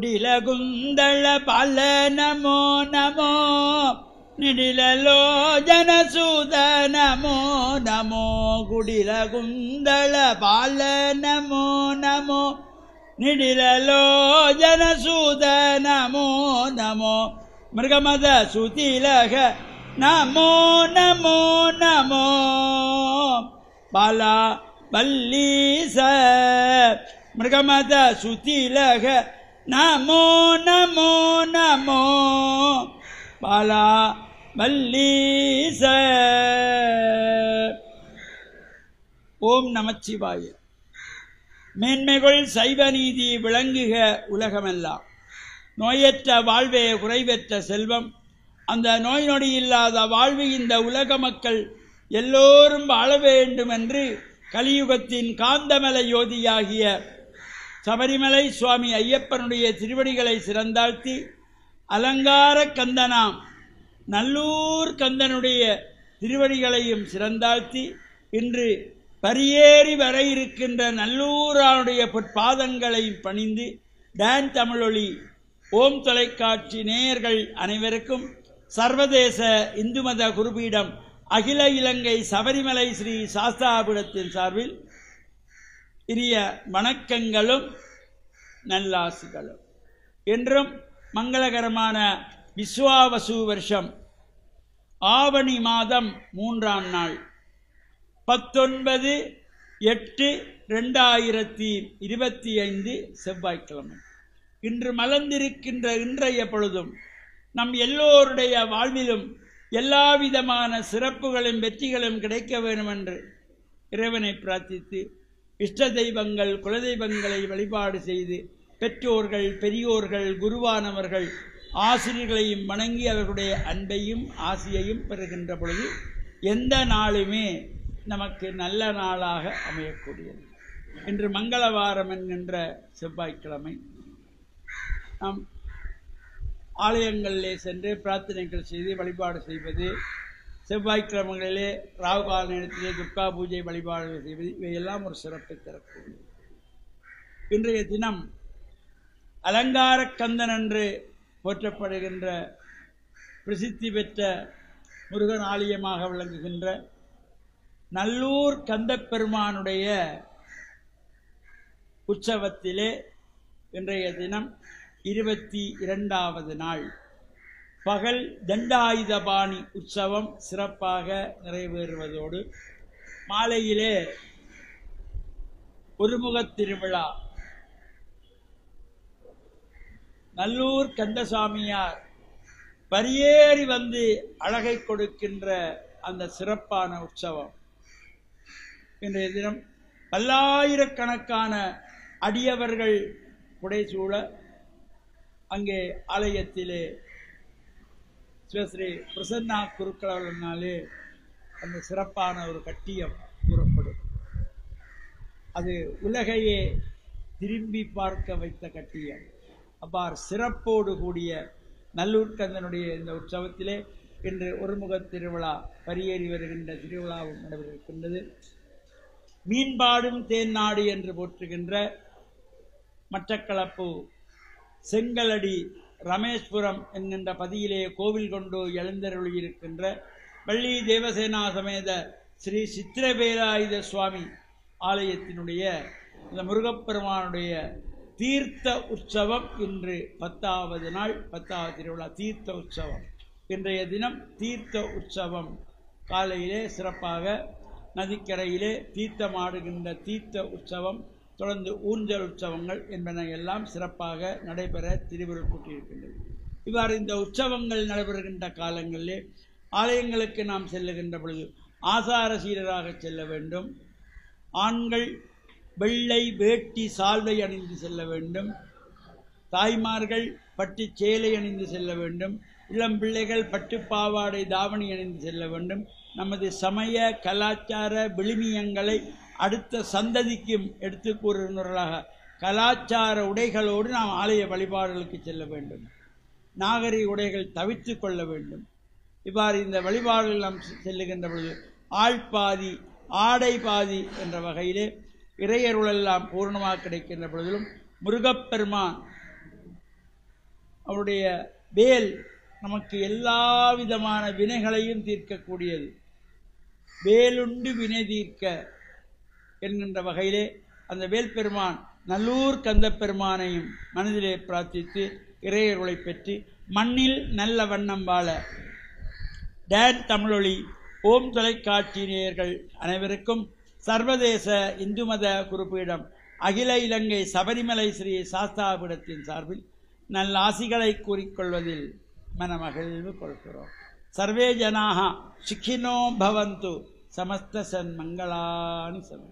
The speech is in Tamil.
குடிலகுந்தள பால நமோ நமோ நிடிலலோ ஜனசூத நமோ நமோ குடிலகுந்தள பால நமோ நமோ நிடிலலோ ஜனசூத நமோ நமோ மிருகமத சுதிலக நமோ நமோ நமோ பாலா பல்லீச மிருகமத சுதிலக நமோ நமோ நமோ பாலா பல்லீச. ஓம் நமச்சிவாய. மேன்மைகள் சைவ நீதி விளங்குக உலகமெல்லாம். நோயற்ற வாழ்வே குறைவற்ற செல்வம். அந்த நோய் நொடி இல்லாத வாழ்வு இந்த உலக மக்கள் எல்லோரும் வாழ வேண்டும் என்று கலியுகத்தின் காந்தமலை யோதியாகிய சபரிமலை சுவாமி ஐயப்பனுடைய திருவடிகளை சிறந்தாழ்த்தி, அலங்கார கந்தனாம் நல்லூர் கந்தனுடைய திருவடிகளையும் சிறந்தாழ்த்தி, இன்று பரியேறி வர இருக்கின்ற நல்லூரானுடைய பொற்பாதங்களையும் பணிந்து, டான் தமிழொலி ஓம் தொலைக்காட்சி நேயர்கள் அனைவருக்கும் சர்வதேச இந்து மத குருபீடம் அகில இலங்கை சபரிமலை ஸ்ரீ சாஸ்தாபுரத்தின் சார்பில் இனிய வணக்கங்களும் நல்லாசிகளும். என்றும் மங்களகரமான விஸ்வாவசு வருஷம் ஆவணி மாதம் 3ஆம் நாள் 19/8/2025 செவ்வாய்க்கிழமை. இன்று மலர்ந்திருக்கின்ற இன்றைய பொழுதும் நம் எல்லோருடைய வாழ்விலும் எல்லாவிதமான சிறப்புகளும் வெற்றிகளும் கிடைக்க வேண்டும் என்று இறைவனை பிரார்த்தித்து, இஷ்ட தெய்வங்கள் குலதெய்வங்களை வழிபாடு செய்து, பெற்றோர்கள் பெரியோர்கள் குருவானவர்கள் ஆசிரியர்களையும் வணங்கி அவர்களுடைய அன்பையும் ஆசியையும் பெறுகின்ற பொழுது எந்த நாளுமே நமக்கு நல்ல நாளாக அமையக்கூடியது. இன்று மங்களவாரம் என்கின்ற செவ்வாய்க்கிழமை நாம் ஆலயங்களிலே சென்று பிரார்த்தனைகள் செய்து வழிபாடு செய்வது, செவ்வாய்க்கிழமைகளிலே ராகுகால நேரத்திலே துர்கா பூஜை வழிபாடு செய்வது, இவையெல்லாம் ஒரு சிறப்பை தரக்கூடியது. இன்றைய தினம் அலங்கார கந்தன் என்று போற்றப்படுகின்ற பிரசித்தி பெற்ற முருகன் ஆலயமாக விளங்குகின்ற நல்லூர் கந்தப்பெருமானுடைய உற்சவத்திலே இன்றைய தினம் 22வது நாள் பகல் தண்டாயுதபாணி உற்சவம் சிறப்பாக நிறைவேறுவதோடு, மாலையிலே ஒருமுகத் திருவிழா நல்லூர் கந்தசாமியார் பரியேறி வந்து அழகை கொடுக்கின்ற அந்த சிறப்பான உற்சவம் இன்றைய தினம் பல்லாயிரக்கணக்கான அடியவர்கள் புடைசூழ அங்கே ஆலயத்திலே ஸ்ரீ பிரசன்னா குருக்களினாலே அந்த சிறப்பான ஒரு கட்டியம் கூறப்படும். அது உலகையே திரும்பி பார்க்க வைத்த கட்டியம். அவ்வாறு சிறப்போடு கூடிய நல்லூர் கந்தனுடைய இந்த உற்சவத்திலே இன்று ஒருமுகத் திருவிழா பரியேறி வருகின்ற திருவிழாவும் நடைபெறுகின்றது. மீன்பாடும் தேன்னாடு என்று போற்றுகின்ற மட்டக்களப்பு செங்கலடி ரமேஸ்புரம் என்கின்ற பதியிலே கோவில் கொண்டு எழுந்தருளியிருக்கின்ற வள்ளி தேவசேனா சமேத ஸ்ரீ சித்திரவேலாயுத சுவாமி ஆலயத்தினுடைய இந்த முருகப்பெருமானுடைய தீர்த்த உற்சவம் இன்று 10வது நாள், 10வது திருவிழா தீர்த்த உற்சவம். இன்றைய தினம் தீர்த்த உற்சவம் காலையிலே சிறப்பாக நதிக்கரையிலே தீர்த்தமாடுகின்ற தீர்த்த உற்சவம், தொடர்ந்து ஊஞ்சல் உற்சவங்கள் என்பன எல்லாம் சிறப்பாக நடைபெற திருவிழா கூட்டியிருக்கின்றது. இவ்வாறு இந்த உற்சவங்கள் நடைபெறுகின்ற காலங்களிலே ஆலயங்களுக்கு நாம் செல்லுகின்ற பொழுது ஆசார சீரராக செல்ல வேண்டும். ஆண்கள் வெள்ளை வேட்டி சால்வை அணிந்து செல்ல வேண்டும். தாய்மார்கள் பட்டு சேலை அணிந்து செல்ல வேண்டும். இளம் பிள்ளைகள் பட்டுப்பாவாடை தாவணி அணிந்து செல்ல வேண்டும். நமது சமய கலாச்சார விழுமியங்களை அடுத்த சந்ததிக்கும் எடுத்து கூறுகின்றவர்களாக கலாச்சார உடைகளோடு நாம் ஆலய வழிபாடுகளுக்கு செல்ல வேண்டும். நாகரிக உடைகள் தவிர்த்து கொள்ள வேண்டும். இவ்வாறு இந்த வழிபாடுகள் நாம் செல்லுகின்ற பொழுது ஆள் பாதி ஆடை பாதி என்ற வகையிலே இறையருளெல்லாம் பூர்ணமாக கிடைக்கின்ற பொழுதிலும் முருகப்பெருமான் அவருடைய வேல் நமக்கு எல்லா விதமான வினைகளையும் தீர்க்கக்கூடியது. வேலுண்டு வினை தீர்க்க என்கின்ற வகையிலே அந்த வேல் பெருமான் நல்லூர் கந்த பெருமானையும் மனதிலே பிரார்த்தித்து இறையருளை பெற்று மண்ணில் நல்ல வண்ணம் வாழ டான் தமிழொலி ஓம் தொலைக்காட்சி நேயர்கள் அனைவருக்கும் சர்வதேச இந்து மத குறிப்பீடம் அகில இலங்கை சபரிமலை ஸ்ரீ சாஸ்தாபீடத்தின் சார்பில் நல்ல ஆசிகளை கூறிக்கொள்வதில் மனமகிழ்வு கொள்கிறோம். சர்வே ஜனாக சுகினோ பவந்து சமஸ்த சன்மங்களானி சந்து.